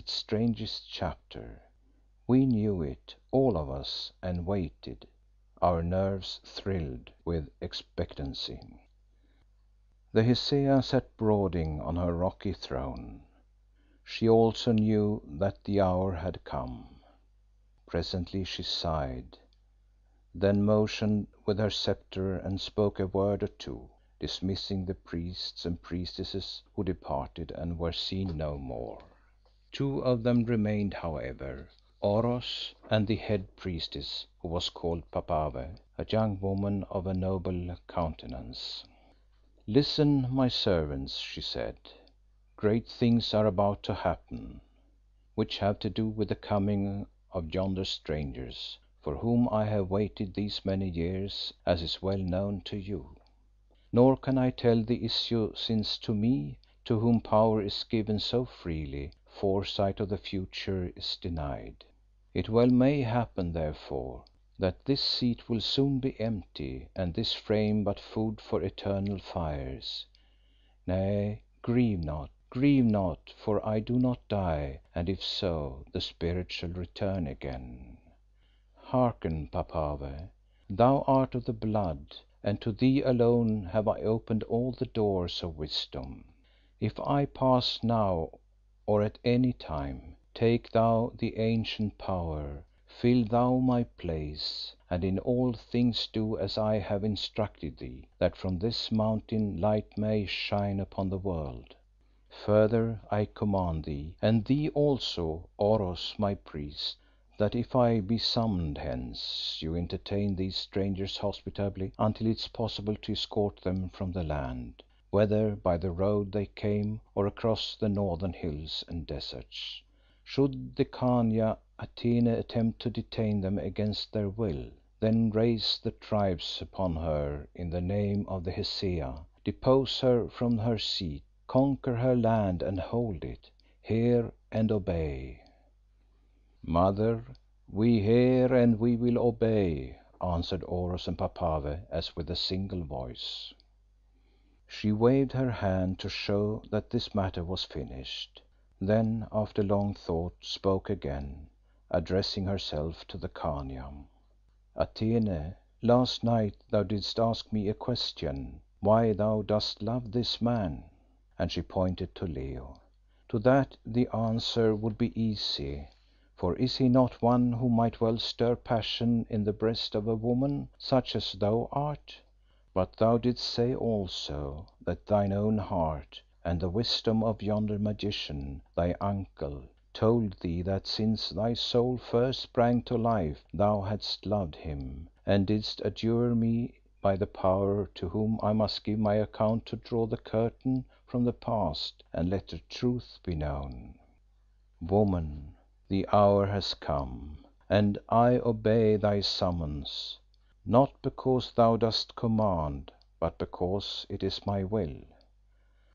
its strangest chapter. We knew it, all of us, and waited, our nerves thrilled with expectancy. The Hesea sat brooding on her rocky throne. She also knew that the hour had come. Presently she sighed, then motioned with her sceptre and spoke a word or two, dismissing the priests and priestesses who departed and were seen no more. Two of them remained, however, Oros and the head priestess, who was called Papave, a young woman of a noble countenance. "Listen, my servants," she said. "Great things are about to happen, which have to do with the coming of yonder strangers, for whom I have waited these many years, as is well known to you. Nor can I tell the issue since to me, to whom power is given so freely, foresight of the future is denied. It well may happen, therefore, that this seat will soon be empty and this frame but food for eternal fires. Nay, grieve not, for I do not die, and if so, the spirit shall return again. Hearken, Papave, thou art of the blood, and to thee alone have I opened all the doors of wisdom. If I pass now or at any time, take thou the ancient power, fill thou my place, and in all things do as I have instructed thee, that from this mountain light may shine upon the world. Further I command thee, and thee also, Oros my priest, that if I be summoned hence, you entertain these strangers hospitably until it is possible to escort them from the land, whether by the road they came or across the northern hills and deserts. Should the Khania Atene attempt to detain them against their will, then raise the tribes upon her in the name of the Hesea, depose her from her seat, conquer her land and hold it. Hear and obey." "Mother, we hear and we will obey," answered Oros and Papave as with a single voice. She waved her hand to show that this matter was finished, then after long thought spoke again, addressing herself to the Khania. "Atene, last night thou didst ask me a question, why thou dost love this man," and she pointed to Leo. "To that the answer would be easy, for is he not one who might well stir passion in the breast of a woman such as thou art? But thou didst say also that thine own heart and the wisdom of yonder magician, thy uncle, told thee that since thy soul first sprang to life thou hadst loved him, and didst adjure me by the Power to whom I must give my account to draw the curtain from the past and let the truth be known. Woman, the hour has come, and I obey thy summons, not because thou dost command, but because it is my will.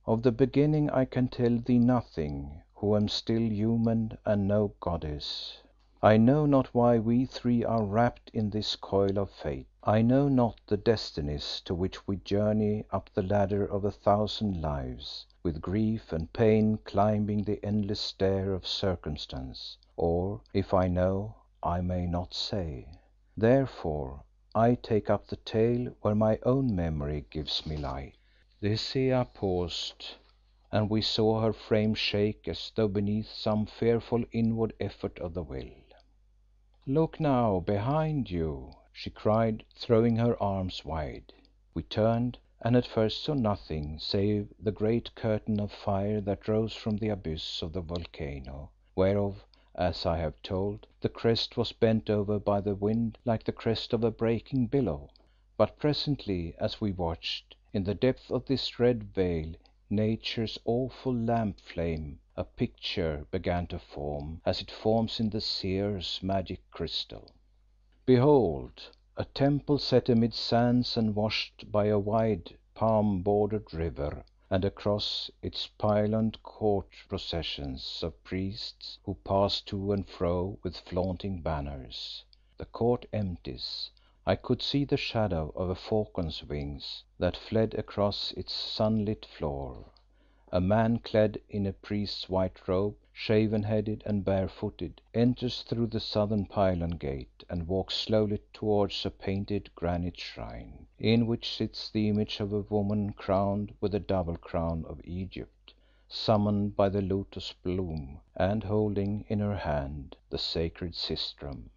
Of the beginning I can tell thee nothing, who am still human and no goddess. I know not why we three are wrapped in this coil of fate. I know not the destinies to which we journey up the ladder of 1,000 lives, with grief and pain climbing the endless stair of circumstance, or if I know, I may not say. Therefore I take up the tale where my own memory gives me light." The Hesea paused, and we saw her frame shake as though beneath some fearful inward effort of the will. "Look now behind you," she cried, throwing her arms wide. We turned, and at first saw nothing save the great curtain of fire that rose from the abyss of the volcano, whereof, as I have told, the crest was bent over by the wind like the crest of a breaking billow. But presently, as we watched, in the depth of this red veil, Nature's awful lamp flame, a picture began to form, as it forms in the seer's magic crystal. Behold! A temple set amid sands and washed by a wide, palm bordered river, and across its pyloned court processions of priests who pass to and fro with flaunting banners. The court empties. I could see the shadow of a falcon's wings that fled across its sunlit floor. A man clad in a priest's white robe, shaven-headed and barefooted, enters through the southern pylon gate and walks slowly towards a painted granite shrine, in which sits the image of a woman crowned with the double crown of Egypt, summoned by the lotus bloom, and holding in her hand the sacred sistrum.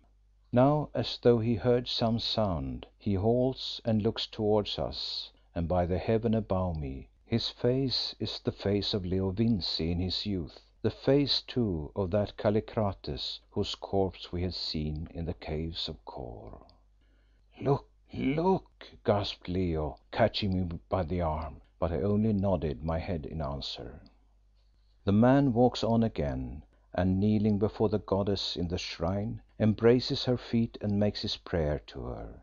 Now, as though he heard some sound, he halts and looks towards us, and by the heaven above me, his face is the face of Leo Vincey in his youth, the face too of that Kallikrates whose corpse we had seen in the caves of Kôr. "Look, look!" gasped Leo, catching me by the arm, but I only nodded my head in answer. The man walks on again, and kneeling before the goddess in the shrine, embraces her feet and makes his prayer to her.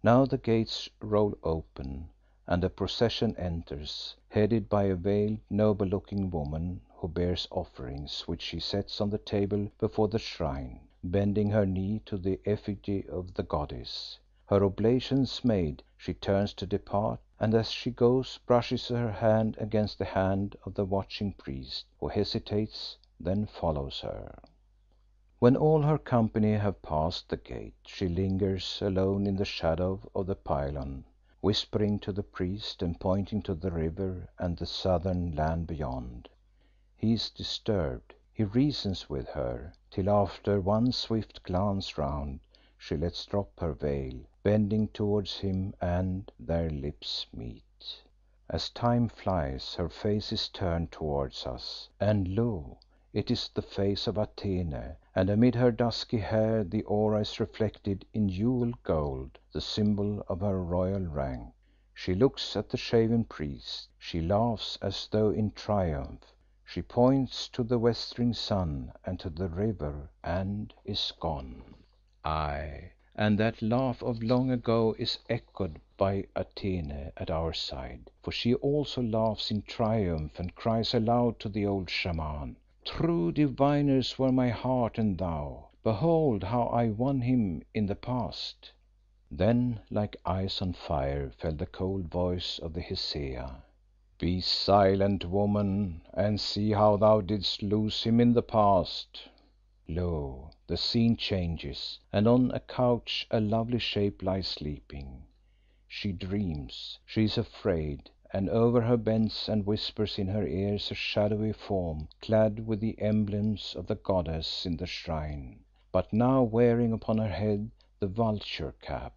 Now the gates roll open, and a procession enters, headed by a veiled, noble looking woman who bears offerings which she sets on the table before the shrine, bending her knee to the effigy of the goddess. Her oblations made, she turns to depart, and as she goes brushes her hand against the hand of the watching priest, who hesitates, then follows her. When all her company have passed the gate, she lingers alone in the shadow of the pylon, whispering to the priest and pointing to the river and the southern land beyond. He is disturbed. He reasons with her, till after one swift glance round, she lets drop her veil, bending towards him, and their lips meet. As time flies, her face is turned towards us, and lo! it is the face of Atene, and amid her dusky hair the aura is reflected in jewelled gold, the symbol of her royal rank. She looks at the shaven priest, she laughs as though in triumph, she points to the westering sun and to the river, and is gone. Aye, and that laugh of long ago is echoed by Atene at our side, for she also laughs in triumph and cries aloud to the old Shaman, "True diviners were my heart and thou. Behold how I won him in the past." Then like ice on fire fell the cold voice of the Hesea. "Be silent, woman, and see how thou didst lose him in the past." Lo! the scene changes, and on a couch a lovely shape lies sleeping. She dreams, she is afraid, and over her bends and whispers in her ears a shadowy form clad with the emblems of the goddess in the shrine, but now wearing upon her head the vulture cap.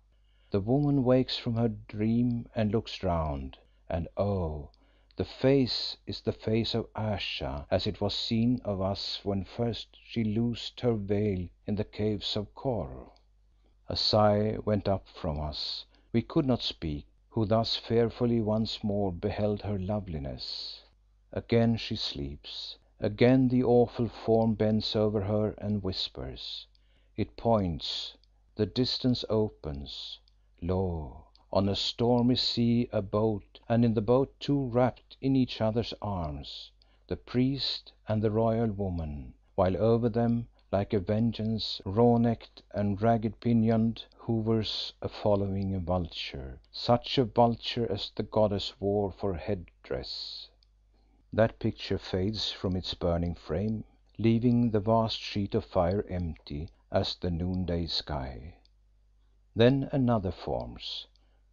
The woman wakes from her dream and looks round, and oh! the face is the face of Ayesha as it was seen of us when first she loosed her veil in the caves of Kôr. A sigh went up from us. We could not speak, who thus fearfully once more beheld her loveliness. Again she sleeps. Again the awful form bends over her and whispers. It points. The distance opens. Lo! on a stormy sea a boat, and in the boat two wrapped in each other's arms, the priest and the royal woman, while over them, like a vengeance, raw-necked and ragged-pinioned, hovers a following vulture, such a vulture as the goddess wore for head dress. That picture fades from its burning frame, leaving the vast sheet of fire empty as the noonday sky. Then another forms.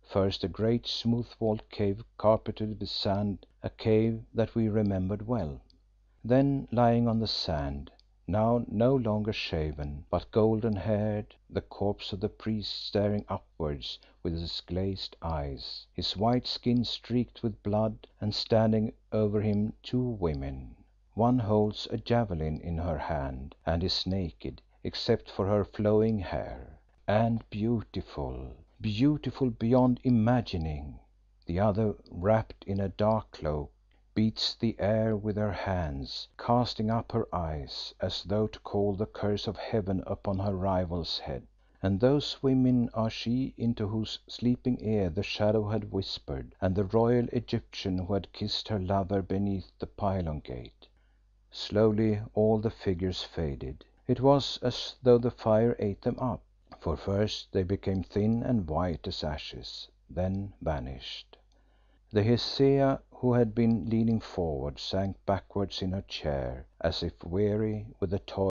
First a great smooth-walled cave carpeted with sand, a cave that we remembered well. Then lying on the sand, now no longer shaven, but golden haired, the corpse of the priest staring upwards with his glazed eyes, his white skin streaked with blood, and standing over him two women. One holds a javelin in her hand and is naked, except for her flowing hair, and beautiful, beautiful beyond imagining. The other, wrapped in a dark cloak, beats the air with her hands, casting up her eyes as though to call the curse of heaven upon her rival's head. And those women are she into whose sleeping ear the shadow had whispered, and the royal Egyptian who had kissed her lover beneath the pylon gate. Slowly all the figures faded. It was as though the fire ate them up, for first they became thin and white as ashes, then vanished. The Hesea who had been leaning forward, sank backwards in her chair as if weary with the toil.